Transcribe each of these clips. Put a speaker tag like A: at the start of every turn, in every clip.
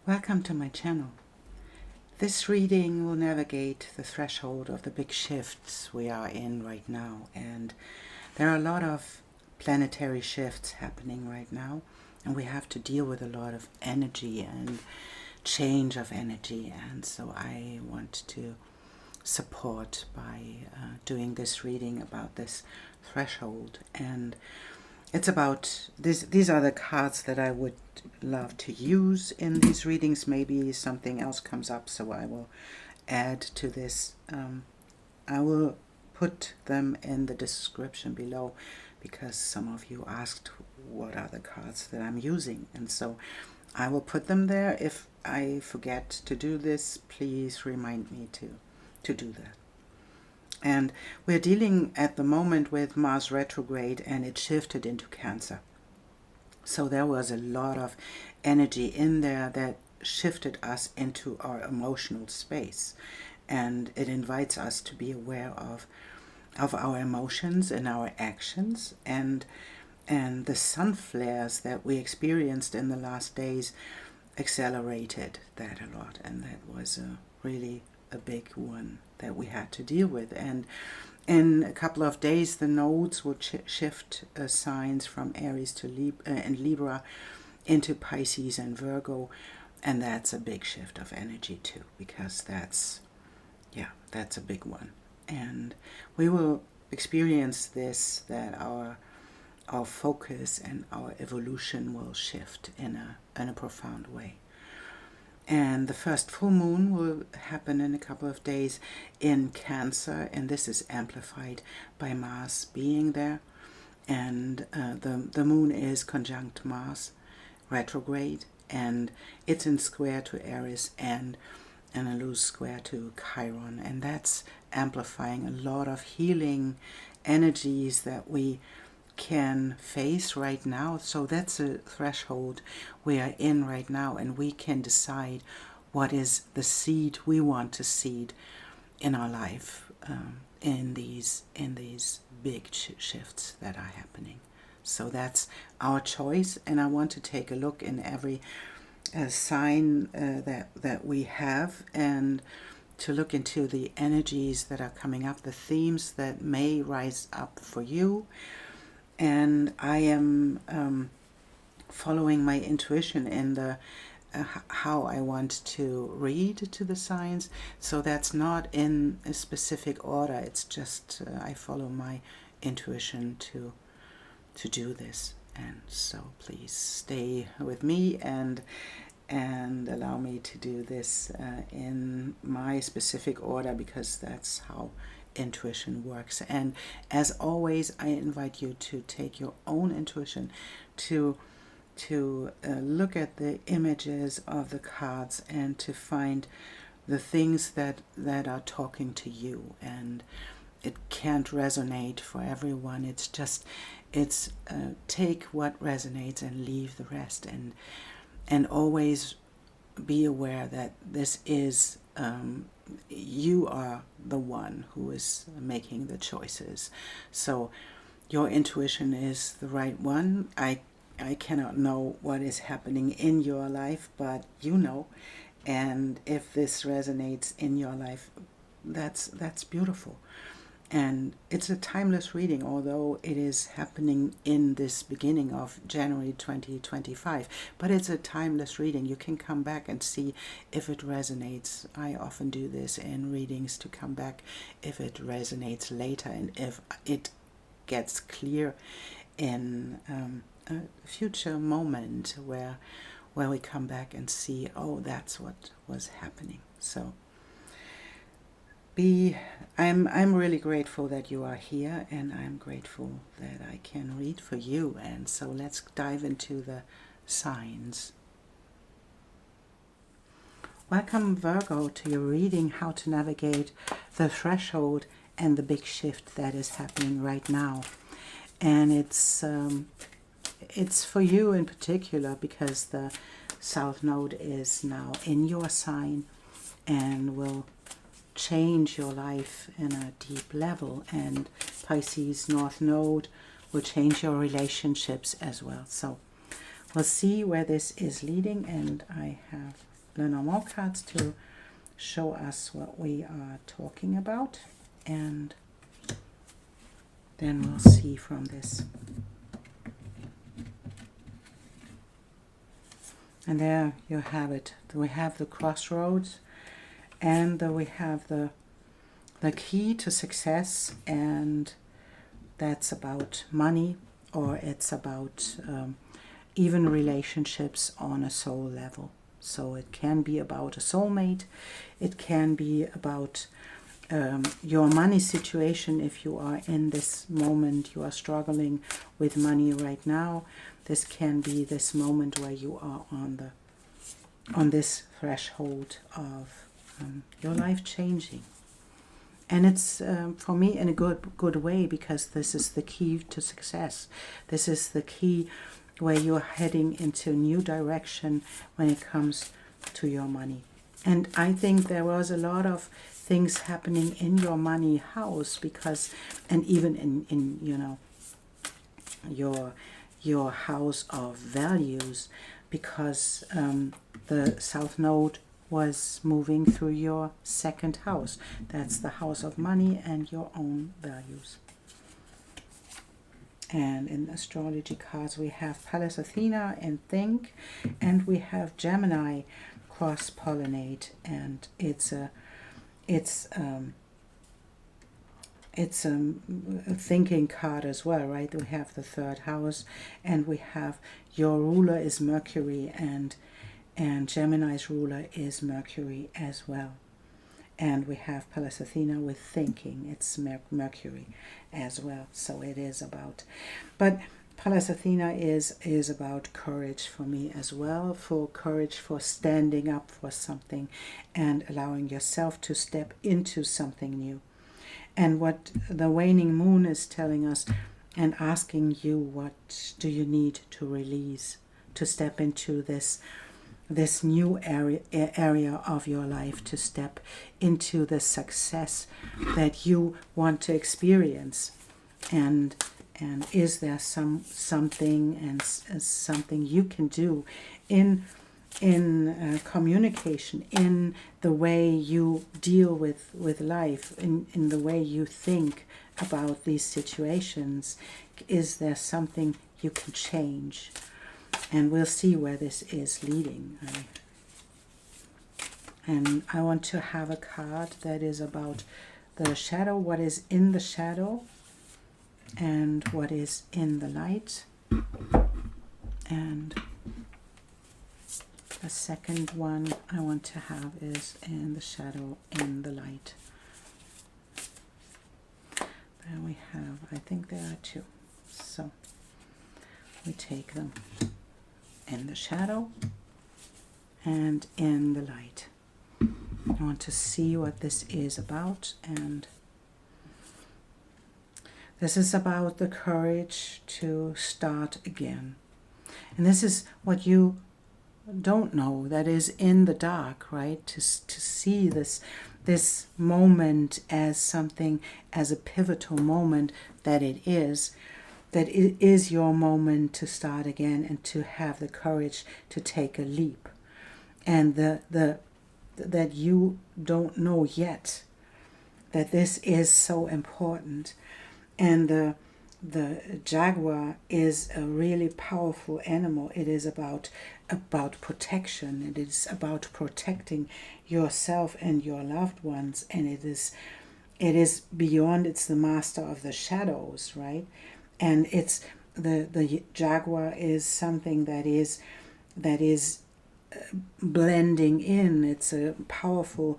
A: Welcome to my channel. This reading will navigate the threshold of the big shifts we are in right now, and there are a lot of planetary shifts happening right now, and we have to deal with a lot of energy and change of energy, and so I want to support by doing this reading about this threshold. And it's about this. These are the cards that I would love to use in these readings. Maybe something else comes up, so I will add to this. I will put them in the description below because some of you asked what are the cards that I'm using, and so I will put them there. If I forget to do this, please remind me to do that. And we're dealing at the moment with Mars retrograde, and it shifted into Cancer. So there was a lot of energy in there that shifted us into our emotional space. And it invites us to be aware of our emotions and our actions. And the sun flares that we experienced in the last days accelerated that a lot. And that was really a big one that we had to deal with. And in a couple of days the nodes would shift signs from Aries to Libra into Pisces and Virgo, and that's a big shift of energy too, because that's a big one. And we will experience this, that our focus and our evolution will shift in a profound way. And the first full moon will happen in a couple of days in Cancer, and this is amplified by Mars being there. And the moon is conjunct Mars retrograde, and it's in square to Aries and a loose square to Chiron, and that's amplifying a lot of healing energies that we can face right now. So that's a threshold we are in right now, and we can decide what is the seed we want to seed in our life in these big shifts that are happening. So that's our choice, and I want to take a look in every sign that we have, and to look into the energies that are coming up, the themes that may rise up for you. And I am following my intuition in the how I want to read to the signs. So that's not in a specific order. It's just I follow my intuition to do this. And so please stay with me and allow me to do this in my specific order, because that's how intuition works. And as always, I invite you to take your own intuition to look at the images of the cards and to find the things that are talking to you. And it can't resonate for everyone. It's just take what resonates and leave the rest, and always be aware that this is you are the one who is making the choices. So your intuition is the right one. I cannot know what is happening in your life, but you know. And if this resonates in your life, that's beautiful. And it's a timeless reading, although it is happening in this beginning of January 2025. But it's a timeless reading. You can come back and see if it resonates. I often do this in readings, to come back if it resonates later, and if it gets clear in a future moment where we come back and see, oh, that's what was happening. So I'm really grateful that you are here, and I'm grateful that I can read for you. And so let's dive into the signs. Welcome, Virgo, to your reading, how to navigate the threshold and the big shift that is happening right now. And it's for you in particular, because the South Node is now in your sign and will change your life in a deep level, and Pisces North Node will change your relationships as well. So we'll see where this is leading, and I have Lenormand cards to show us what we are talking about, and then we'll see from this. And there you have it. We have the crossroads, and we have the key to success, and that's about money, or it's about even relationships on a soul level. So it can be about a soulmate, it can be about your money situation. If you are in this moment, you are struggling with money right now, this can be this moment where you are on this threshold of your life changing. And it's for me in a good way, because this is the key to success. This is the key where you're heading into a new direction when it comes to your money. And I think there was a lot of things happening in your money house, because, and even in you know, your house of values, because the South Node was moving through your second house. That's the house of money and your own values. And in astrology cards we have Pallas Athena and Think, and we have Gemini cross-pollinate, and it's a thinking card as well, right? We have the third house, and we have your ruler is Mercury, and Gemini's ruler is Mercury as well. And we have Pallas Athena with thinking, it's Mercury as well. So it is about, but Pallas Athena is about courage for me as well, for courage for standing up for something and allowing yourself to step into something new. And what the waning moon is telling us and asking you, what do you need to release to step into this new area of your life, to step into the success that you want to experience. And is there something you can do in communication, in the way you deal with life, in the way you think about these situations? Is there something you can change? And we'll see where this is leading. And I want to have a card that is about the shadow, what is in the shadow, and what is in the light. And the second one I want to have is in the shadow, in the light. There we have, I think there are two. So we take them in the shadow and in the light. I want to see what this is about, and this is about the courage to start again. And this is what you don't know, that is in the dark, right? To see this moment as something, as a pivotal moment that it is your moment to start again and to have the courage to take a leap. And that you don't know yet that this is so important. And the jaguar is a really powerful animal. It is about protection. It is about protecting yourself and your loved ones. And it is beyond. It's the master of the shadows, right? And it's the jaguar is something that is blending in. It's a powerful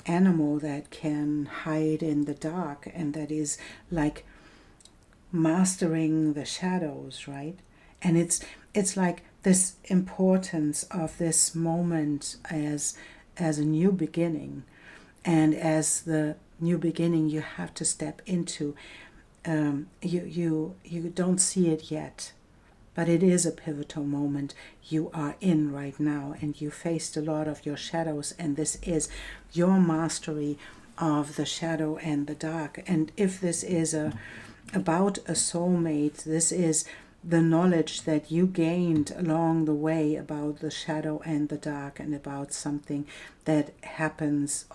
A: animal that can hide in the dark, and that is like mastering the shadows, right? And it's like this importance of this moment as a new beginning, and as the new beginning you have to step into. You don't see it yet, but it is a pivotal moment you are in right now, and you faced a lot of your shadows, and this is your mastery of the shadow and the dark. And if this is about a soulmate, this is the knowledge that you gained along the way about the shadow and the dark, and about something that happens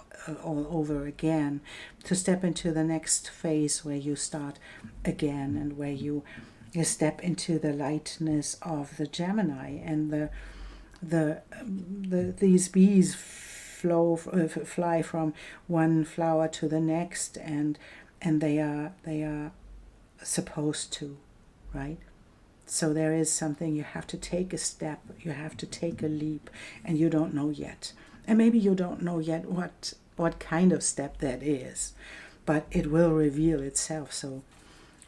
A: all over again, to step into the next phase where you start again, and where you step into the lightness of the Gemini, and these bees fly from one flower to the next, and they are supposed to, right? So there is something, you have to take a step, you have to take a leap, and you don't know yet. And maybe you don't know yet what kind of step that is, but it will reveal itself, so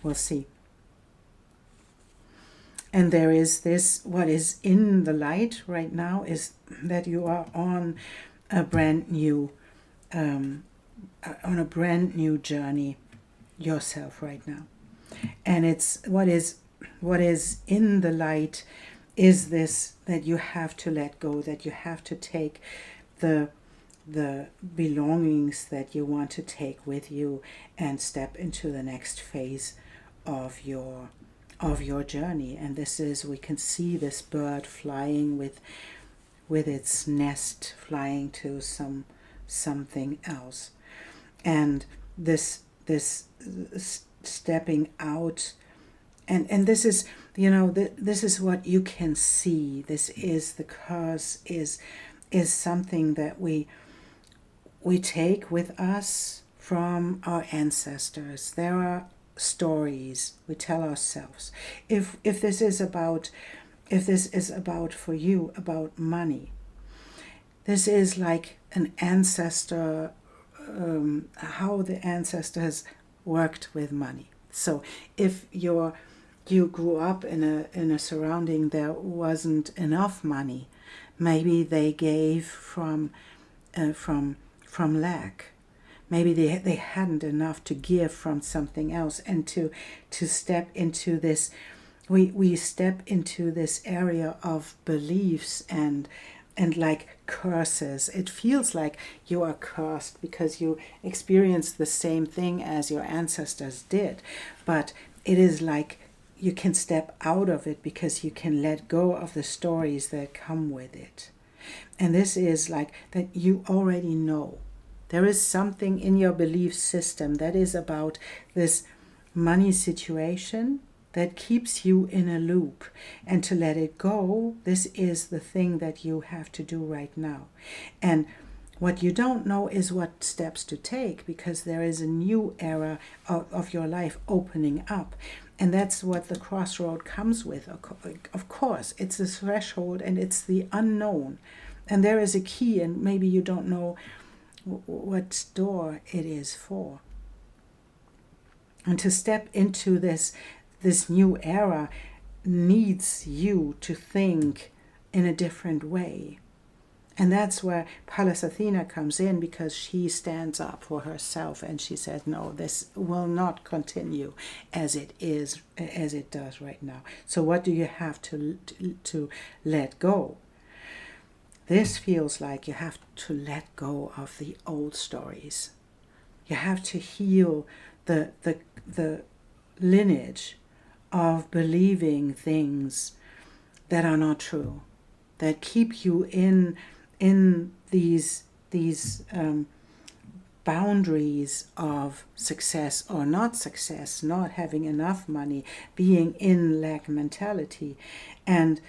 A: we'll see. And there is this, what is in the light right now is that you are on a brand new journey yourself right now. And it's what is in the light is this, that you have to let go, that you have to take the belongings that you want to take with you and step into the next phase of your journey. And this is, we can see this bird flying with its nest, flying to something else, and this stepping out. And this is, this is what you can see. This is the curse, is something that we take with us from our ancestors. There are stories we tell ourselves. If this is about for you, about money, this is like an ancestor, how the ancestors worked with money. So if you grew up in a surrounding there wasn't enough money, maybe they gave from lack. Maybe they hadn't enough to give from something else, and to step into this, we step into this area of beliefs and like curses. It feels like you are cursed because you experienced the same thing as your ancestors did, but it is like you can step out of it because you can let go of the stories that come with it. And this is like that you already know. There is something in your belief system that is about this money situation that keeps you in a loop. And to let it go, this is the thing that you have to do right now. And what you don't know is what steps to take, because there is a new era of your life opening up. And that's what the crossroad comes with. Of course, it's the threshold and it's the unknown. And there is a key, and maybe you don't know what door it is for. And to step into this new era needs you to think in a different way. And that's where Pallas Athena comes in, because she stands up for herself and she said, no, this will not continue as it does right now. So what do you have to let go? This feels like you have to let go of the old stories. You have to heal the lineage of believing things that are not true, that keep you in these boundaries of success or not success, not having enough money, being in lack mentality, and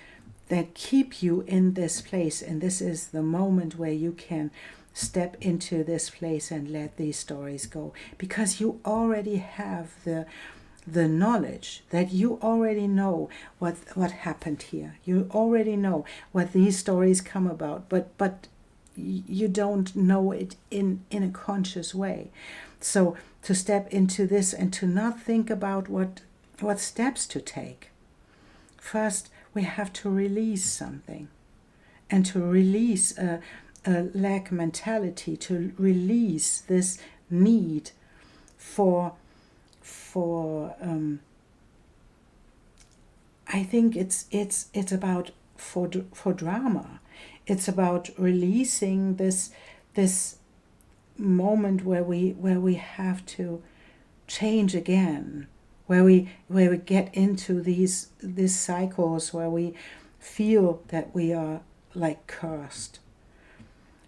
A: that keep you in this place. And this is the moment where you can step into this place and let these stories go, because you already have the knowledge, that you already know what happened here. You already know what these stories come about, but you don't know it in a conscious way. So to step into this and to not think about what steps to take. First, we have to release something, and to release a lack mentality, to release this need for I think it's about for drama. It's about releasing this moment where we have to change again, where we get into these cycles where we feel that we are like cursed.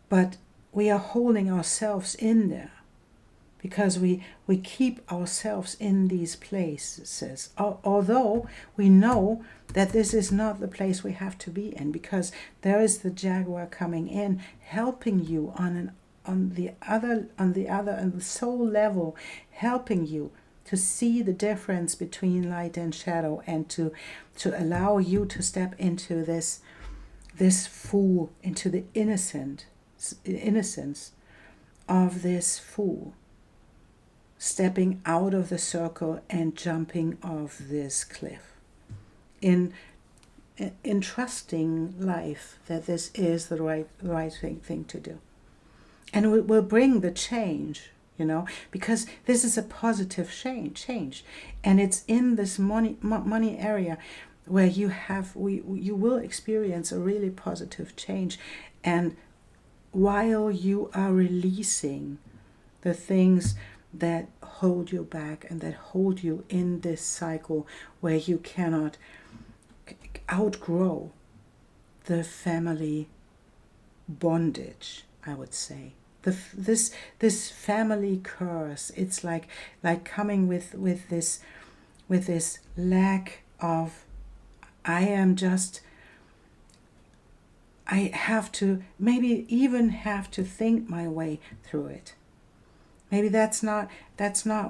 A: But we are holding ourselves in there because we keep ourselves in these places, although we know that this is not the place we have to be in, because there is the Jaguar coming in, helping you on the soul level, helping you to see the difference between light and shadow, and to allow you to step into this fool, into the innocence of this fool, stepping out of the circle and jumping off this cliff, in trusting life that this is the right thing to do. And it will bring the change, because this is a positive change. And it's in this money area where you will experience a really positive change. And while you are releasing the things that hold you back and that hold you in this cycle where you cannot outgrow the family bondage, I would say. This family curse, it's like coming with this lack of, I have to maybe even have to think my way through it. Maybe that's not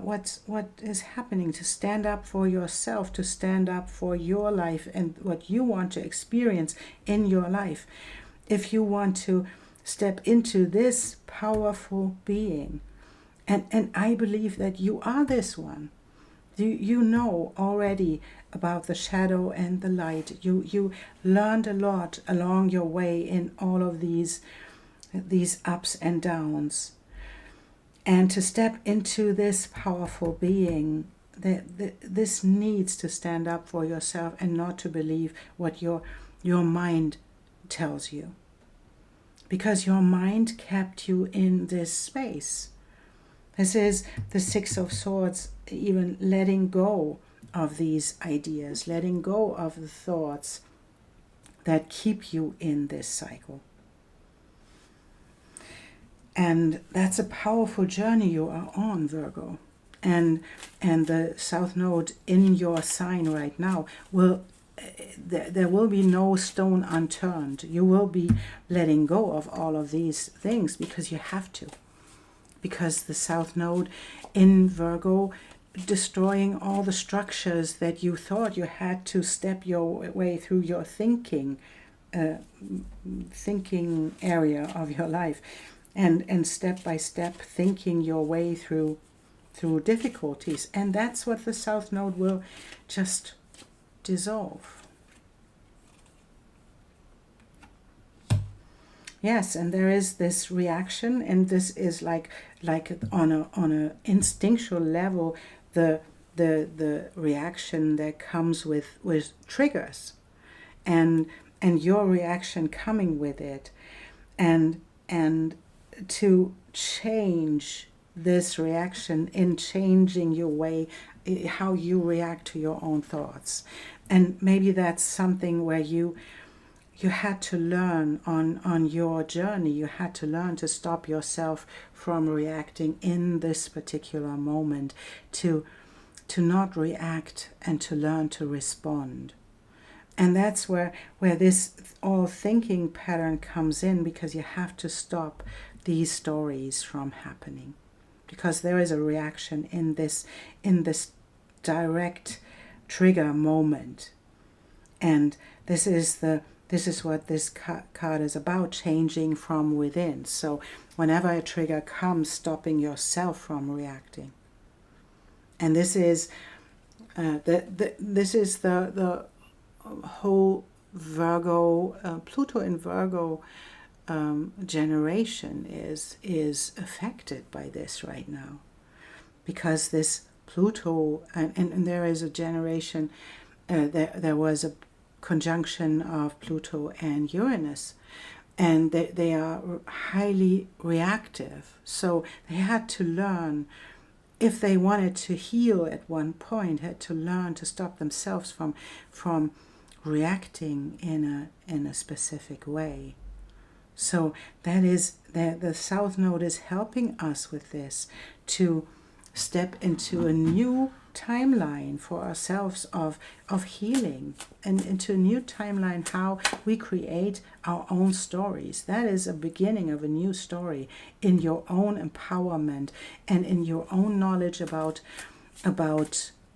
A: what is happening. To stand up for yourself, to stand up for your life and what you want to experience in your life. If you want to step into this powerful being, and I believe that you are this one. You know already about the shadow and the light. You learned a lot along your way in all of these ups and downs. And to step into this powerful being, this needs to stand up for yourself and not to believe what your mind tells you. Because your mind kept you in this space. This is the Six of Swords, even letting go of these ideas, letting go of the thoughts that keep you in this cycle. And that's a powerful journey you are on, Virgo. And the South Node in your sign right now there will be no stone unturned. You will be letting go of all of these things because you have to. Because the South Node in Virgo, destroying all the structures that you thought you had to step your way through your thinking area of your life, and step by step thinking your way through difficulties. And that's what the South Node will just dissolve. Yes, and there is this reaction, and this is like on a instinctual level, the reaction that comes with triggers, and your reaction coming with it, and to change this reaction in changing your way, how you react to your own thoughts. And maybe that's something where you had to learn on your journey. You had to learn to stop yourself from reacting in this particular moment, to not react and to learn to respond. And that's where this all thinking pattern comes in, because you have to stop these stories from happening, because there is a reaction in this direct trigger moment. And this is what this card is about, changing from within. So whenever a trigger comes, stopping yourself from reacting. And this is the whole Virgo, Pluto in Virgo generation is affected by this right now, because this Pluto, and there is a generation, there was a conjunction of Pluto and Uranus, and they are highly reactive. So they had to learn if they wanted to heal at one point, had to learn to stop themselves from reacting in a specific way. So that is the South Node is helping us with this, to step into a new timeline for ourselves of healing, and into a new timeline how we create our own stories. That is a beginning of a new story in your own empowerment and in your own knowledge about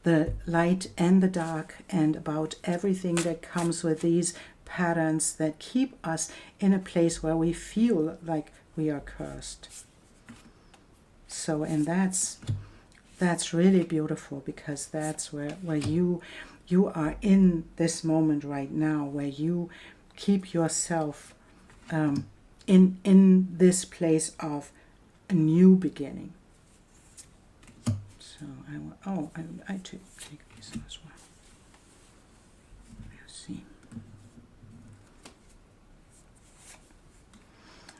A: the light and the dark, and about everything that comes with these patterns that keep us in a place where we feel like we are cursed. So, and that's really beautiful, because that's where you are in this moment right now, where you keep yourself in this place of a new beginning. So I take this as well. Let's see.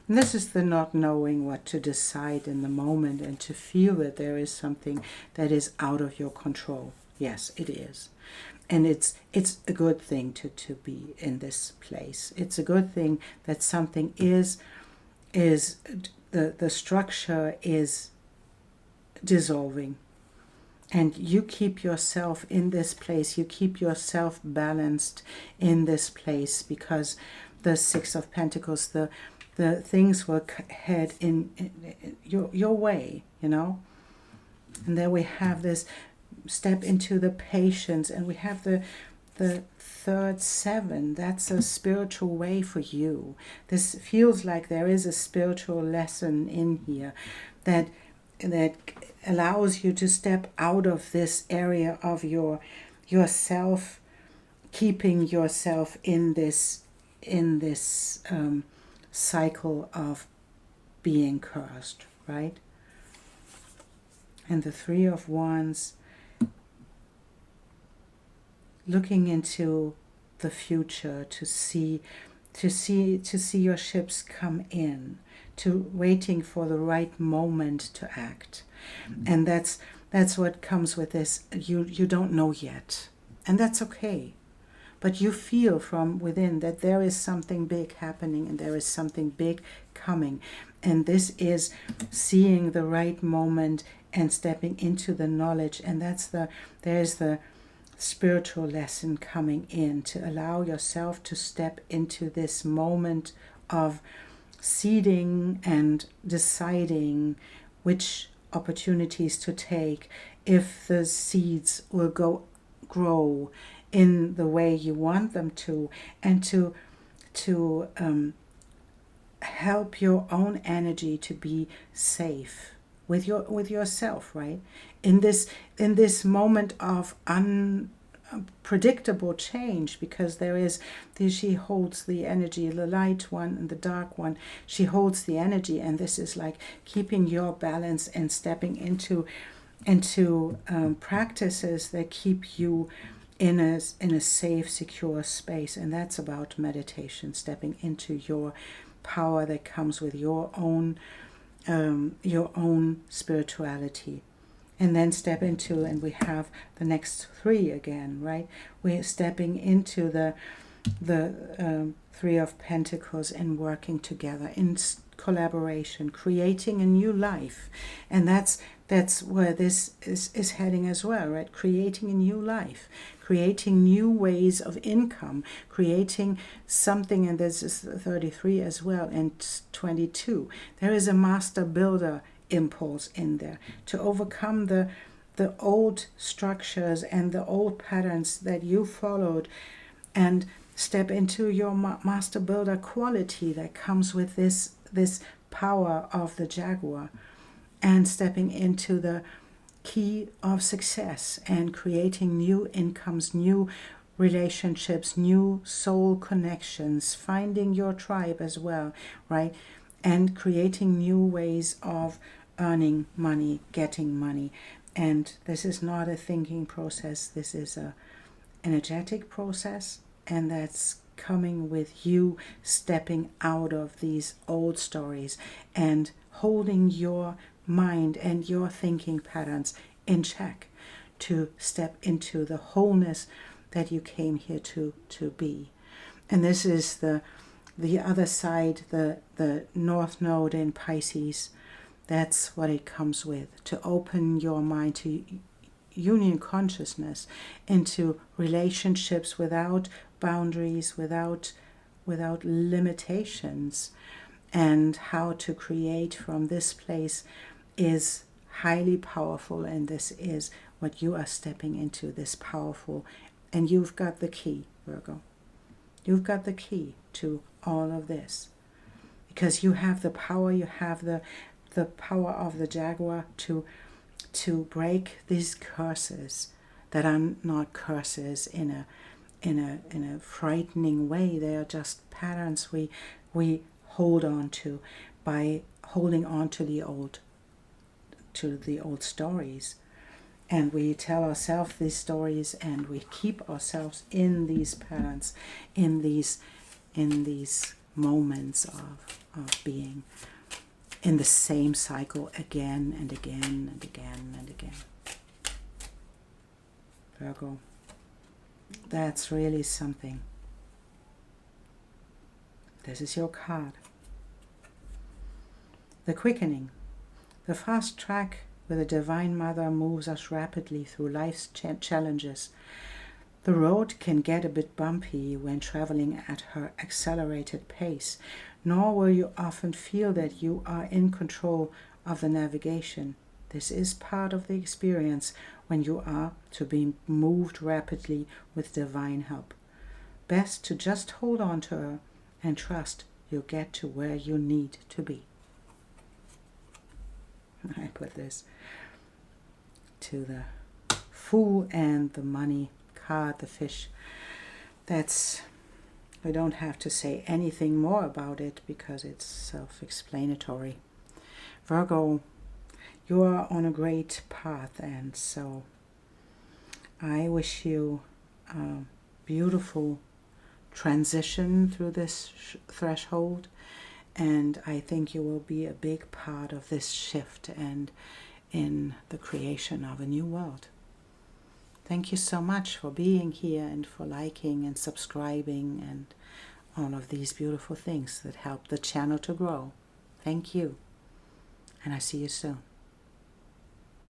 A: And this is the not knowing what to decide in the moment, and to feel that there is something that is out of your control. Yes, it is. And it's a good thing to be in this place. It's a good thing that something is the structure is dissolving. And you keep yourself in this place. You keep yourself balanced in this place, because the Six of Pentacles, the things will head in your way, you know. And there we have this step into the patience, and we have the third seven. That's a spiritual way for you. This feels like there is a spiritual lesson in here that allows you to step out of this area of yourself, keeping yourself in this cycle of being cursed, right? And the Three of Wands, looking into the future to see your ships come in, to waiting for the right moment to act. And that's what comes with this. You don't know yet, and that's okay. But you feel from within that there is something big happening, and there is something big coming. And this is seeing the right moment and stepping into the knowledge. And there's the spiritual lesson coming in, to allow yourself to step into this moment of seeding and deciding which opportunities to take, if the seeds will grow in the way you want them to, and to help your own energy to be safe with yourself, right? In this moment of unpredictable change, because she holds the energy, the light one and the dark one. She holds the energy, and this is like keeping your balance and stepping into practices that keep you in a safe, secure space. And that's about meditation, stepping into your power that comes with your own spirituality. And then step into, and we have the next three again, right? We're stepping into the Three of Pentacles and working together in collaboration, creating a new life. And that's where this is heading as well, right? Creating a new life, creating new ways of income, creating something, and this is 33 as well, and 22. There is a master builder impulse in there to overcome the old structures and the old patterns that you followed, and step into your master builder quality that comes with this power of the Jaguar, and stepping into the key of success and creating new incomes, new relationships, new soul connections, finding your tribe as well, right? And creating new ways of earning money, getting money. And this is not a thinking process, this is a energetic process, and that's coming with you stepping out of these old stories and holding your mind and your thinking patterns in check, to step into the wholeness that you came here to be. And this is the other side, the North Node in Pisces. That's what it comes with, to open your mind to union consciousness, into relationships without boundaries, without limitations. And how to create from this place is highly powerful, and this is what you are stepping into, this powerful. And you've got the key, Virgo. You've got the key to all of this, because you have the power, you have the power of the Jaguar to break these curses that are not curses in a frightening way. They are just patterns we hold on to by holding on to the old stories. And we tell ourselves these stories, and we keep ourselves in these patterns, in these moments of being in the same cycle again and again and again and again. Virgo, that's really something. This is your card. The quickening. The fast track where the Divine Mother moves us rapidly through life's challenges. The road can get a bit bumpy when traveling at her accelerated pace, nor will you often feel that you are in control of the navigation. This is part of the experience when you are to be moved rapidly with divine help. Best to just hold on to her and trust you'll get to where you need to be. I put this to the Fool and the Money card, the fish. I don't have to say anything more about it because it's self-explanatory. Virgo, you are on a great path, and so I wish you a beautiful transition through this threshold, and I think you will be a big part of this shift and in the creation of a new world. Thank you so much for being here and for liking and subscribing and all of these beautiful things that help the channel to grow. Thank you, and I see you soon.